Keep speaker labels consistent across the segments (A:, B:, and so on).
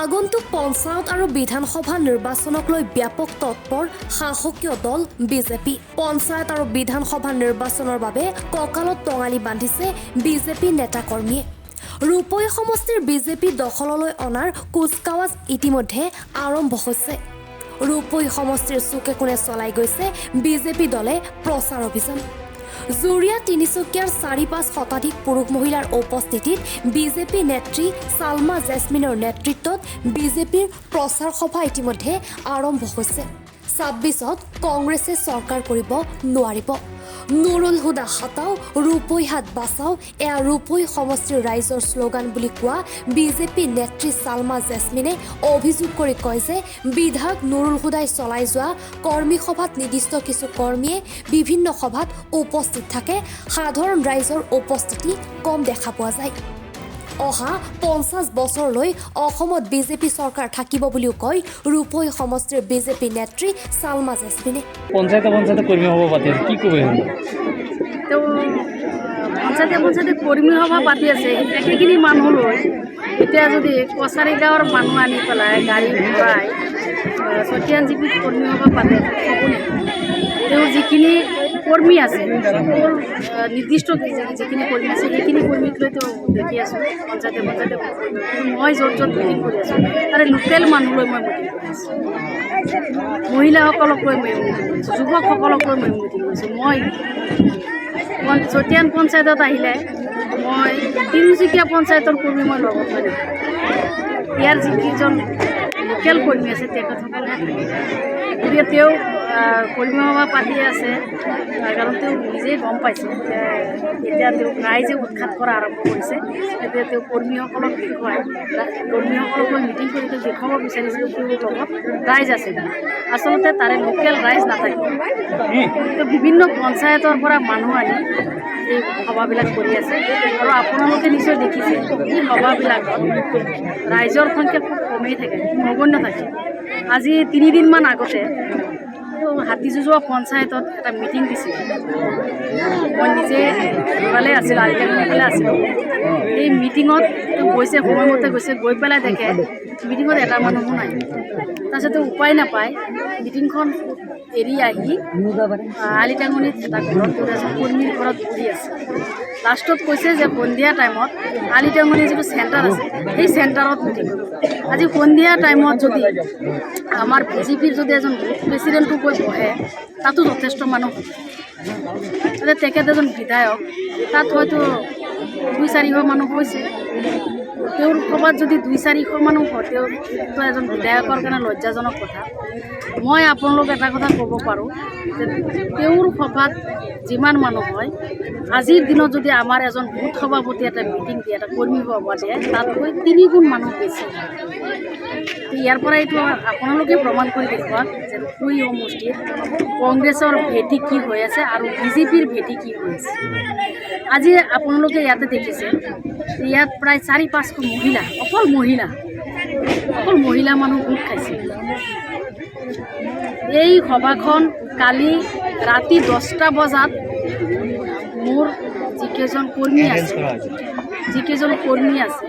A: আগন্তুক পঞ্চায়ত আৰু বিধানসভা নিৰ্বাচনক লৈ ব্যাপক তৎপৰ শাসকীয় দল বিজেপি। পঞ্চায়ত আৰু বিধানসভা নিৰ্বাচনৰ বাবে কঁকালত টঙালি বান্ধিছে বিজেপি নেতাকৰ্মীয়ে। ৰূপৈ সমষ্টিৰ বিজেপি দখললৈ অনাৰ কুচকাৱাজ ইতিমধ্যে আৰম্ভ হৈছে। ৰূপৈ সমষ্টিৰ চুকে কোণে চলাই গৈছে বিজেপি দলে প্ৰচাৰ অভিযান। জুৰিয়া তিনিচুকীয়াৰ ৪-৫ শতাধিক পুৰুষ মহিলাৰ উপস্থিতিত বিজেপি নেত্ৰী ছালমা জেছমিনৰ নেতৃত্বত বিজেপিৰ প্ৰচাৰ সভা ইতিমধ্যে আৰম্ভ হৈছে। ২৬ত কংগ্ৰেছে চৰকাৰ কৰিব নোৱাৰিব। নুৰুল হুদা হটাও, ৰূপৈ হাট বাচাও, এয়া ৰূপৈ সমষ্টিৰ ৰাইজৰ শ্লোগান বুলি কোৱা বিজেপি নেত্ৰী ছালমা জেছমিনে অভিযোগ কৰি কয় যে বিধায়ক নুৰুল হুদাই চলাই যোৱা কৰ্মী সভাত নিৰ্দিষ্ট কিছু কৰ্মীয়ে বিভিন্ন সভাত উপস্থিত থাকে, সাধাৰণ ৰাইজৰ উপস্থিতি কম দেখা পোৱা যায়। অহা ৫০ বছৰলৈ অসমত বিজেপি চৰকাৰ থাকিব বুলিও কয় ৰূপৈ সমষ্টিৰ বিজেপি নেত্ৰী ছালমা জেছমিনে।
B: পঞ্চায়তে কৰ্মী সভা পাতি আছে, কি ক'ব?
C: পঞ্চায়তে কৰ্মী সভা পাতি আছে। একেখিনি মানুহ লৈ এতিয়া যদি কছাৰী গাঁৱৰ মানুহ আনি পেলাই গাড়ী ঘূৰাই চতিয়ান জিপিত কৰ্মী সভা পাতে, সকলোৱে তেওঁ যিখিনি কৰ্মী আছে নিৰ্দিষ্ট যিখিনি কৰ্মী আছে সেইখিনি কৰ্মীক লৈ তেওঁ দেখি আছোঁ। পঞ্চায়তে মই য'ত মিটিং কৰি আছোঁ তাৰে লোকেল মানুহ লৈ মই মিটিং কৰি আছোঁ। মহিলাসকলক লৈ মই মিটিং কৰিছোঁ, যুৱকসকলক লৈ মই মিটিং কৰিছোঁ। মই চতিয়ান পঞ্চায়তত আহিলে মই তিনিচুকীয়া পঞ্চায়তৰ কৰ্মী মই লগত লৈ নাপাওঁ। ইয়াৰ যিকেইজন লোকেল কৰ্মী আছে তেখেতসকলহে থাকে। গতিকে তেওঁ কৰ্মী সভা পাতি আছে কাৰণ তেওঁ নিজেই গম পাইছে যে এতিয়া তেওঁক ৰাইজে উৎখাত কৰা আৰম্ভ কৰিছে। এতিয়া তেওঁ কৰ্মীসকলক দেখুৱাই কৰ্মীসকলক লৈ মিটিং কৰি তেওঁ দেখুৱাব বিচাৰিছিল তেওঁৰ লগত ৰাইজ আছে। আচলতে তাৰে লোকেল ৰাইজ নাথাকে। তেওঁ বিভিন্ন পঞ্চায়তৰ পৰা মানুহ আনি এই সভাবিলাক কৰি আছে আৰু আপোনালোকে নিশ্চয় দেখিছে এই সভাবিলাকত ৰাইজৰ সংখ্যা খুব কমেই থাকে, নগণ্য থাকে। আজি ৩ দিনমান আগতে হাতীযুঁজোৱা পঞ্চায়তত এটা মিটিং দিছিল। মই নিজে ইফালে আছিলোঁ, আলিকাইফালে আছিলোঁ। এই মিটিঙত গৈছে, সময়মতে গৈছে, গৈ পেলাই দেখে মিটিঙত এটা মানুহো নাই। তাৰপিছতে উপায় নাপায় মিটিংখন এৰি আহি আলিটাঙনিত এটা ঘৰত কৰ্মীৰ ঘৰত বহি আছে। লাষ্টত কৈছে যে সন্ধিয়া টাইমত আলিটাঙনিৰ যিটো চেণ্টাৰ আছে সেই চেণ্টাৰত মিটিং কৰিব। আজি সন্ধিয়া টাইমত যদি আমাৰ বিজেপিৰ যদি এজন প্ৰেচিডেণ্টটো গৈ বহে তাতো যথেষ্ট মানুহ হ'ব। তেখেত এজন বিধায়ক, তাত হয়তো ২০০-৪০০ মানুহ হৈছে। তেওঁৰ সভাত যদি ২০০-৪০০ মানুহ হয় তেওঁতো এজন বিধায়কৰ কাৰণে লজ্জাজনক কথা। মই আপোনালোক এটা কথা ক'ব পাৰোঁ যে তেওঁৰ সভাত যিমান মানুহ হয় আজিৰ দিনত যদি আমাৰ এজন বুথ সভাপতি এটা মিটিং দিয়ে, এটা কৰ্মী সভা দিয়ে, তাতকৈ ৩ গুণ মানুহ বেছি। ইয়াৰ পৰা এইটো আপোনালোকে প্ৰমাণ কৰি দেখুৱাওক যে ৰূপৈ সমষ্টিত কংগ্ৰেছৰ ভেটি কি হৈ আছে আৰু বিজেপিৰ ভেটি কি হৈ আছে। আজি আপোনালোকে ইয়াতে দেখিছে ইয়াত প্ৰায় ৪-৫০০ মহিলা, অকল মহিলা মানুহ গোট খাইছে। এই সভাখন কালি ৰাতি 10টা বজাত মোৰ যিকেইজন কৰ্মী আছে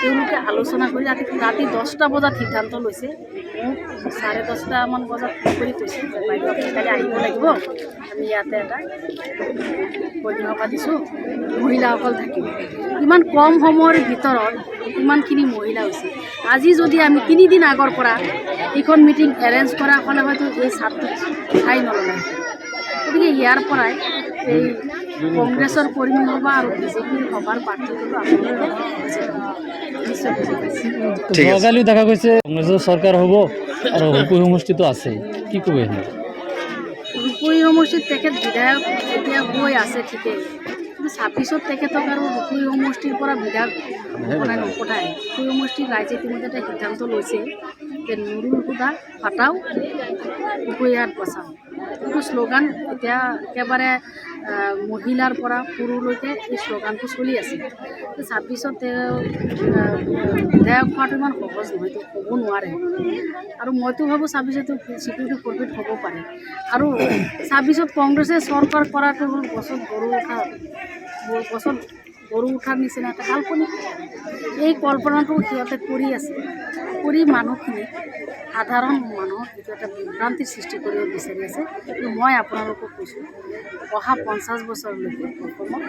C: তেওঁলোকে আলোচনা কৰি ৰাতি 10টা বজাত সিদ্ধান্ত লৈছে। মোক 10:30মান বজাত ফোন কৰি কৈছে যে বাইদেউ আপুনি কালি আহিব লাগিব, আমি ইয়াতে এটা কৰ্মী সভা দিছোঁ, মহিলাসকল থাকিব। ইমান কম সময়ৰ ভিতৰত ইমানখিনি মহিলা হৈছে। আজি যদি আমি 3 দিন আগৰ পৰা এইখন মিটিং এৰেঞ্জ কৰা হ'লে হয়তো এই ছাত্ৰটো ঠাই নল'লে। গতিকে ইয়াৰ পৰাই এই কংগ্ৰেছৰ কৰ্মী সভা আৰু বিজেপিৰ সভাৰ পাৰ্থক্যটো আপোনালোকে নিশ্চয় বুজি পাইছে।
B: যোৱাকালিও দেখা গৈছে কংগ্ৰেছৰ চৰকাৰ হ'ব আৰু ৰূপৈ সমষ্টিটো আছে, কি ক'ব?
C: ৰূপৈ সমষ্টিত তেখেত বিধায়ক এতিয়া হৈ আছে ঠিকেই, কিন্তু ২৬ত তেখেতক আৰু ৰূপৈ সমষ্টিৰ পৰা বিধায়ক নপঠায়। ৰূপৈ সমষ্টিৰ ৰাইজে ইতিমধ্যে এটা সিদ্ধান্ত লৈছে যে নুৰুল হুদা হটাও, ৰূপৈ হাট বাচাও। এইটো শ্লোগান এতিয়া একেবাৰে মহিলাৰ পৰা পুৰুষলৈকে এই শ্লোগানটো চলি আছে। ২৬ত তেওঁ বিধায়ক হোৱাটো ইমান সহজ নহয়, তেওঁ হ'ব নোৱাৰে। আৰু মইতো ভাবোঁ ২৬ত চিকিউৰিটি ফৰ্ফিট হ'ব পাৰে। আৰু ২৬ত কংগ্ৰেছে চৰকাৰ কৰাটো হ'ল গছত গৰু উঠাৰ নিচিনা এটা কাল্পনিক এই কল্পনাটো সিহঁতে কৰি আছে কৰি মানুহখিনিক সাধাৰণ মানুহক যিটো এটা বিভ্ৰান্তিৰ সৃষ্টি কৰিব বিচাৰি আছে কিন্তু মই আপোনালোকক কৈছোঁ অহা 50 বছৰলৈকে অসমত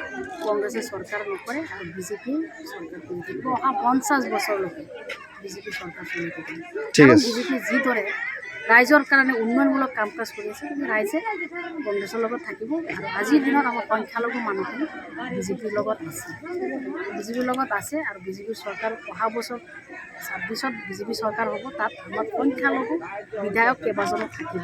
C: কংগ্ৰেছে চৰকাৰ নকৰে আৰু বিজেপি চৰকাৰ কৰি থাকিব অহা 50 বছৰলৈকে বিজেপি চৰকাৰ চলি থাকিব কাৰণ বিজেপি যিদৰে ৰাইজৰ কাৰণে উন্নয়নমূলক কাম কাজ কৰি আছে কিন্তু ৰাইজে কংগ্ৰেছৰ লগত থাকিব আৰু আজিৰ দিনত আমাৰ সংখ্যালঘু মানুহখিনি বিজেপিৰ লগত আছে আৰু বিজেপিৰ চৰকাৰ অহা বছৰ 26ত বিজেপি চৰকাৰ হ'ব তাত আমাৰ সংখ্যালঘু বিধায়ক কেইবাজনো থাকিব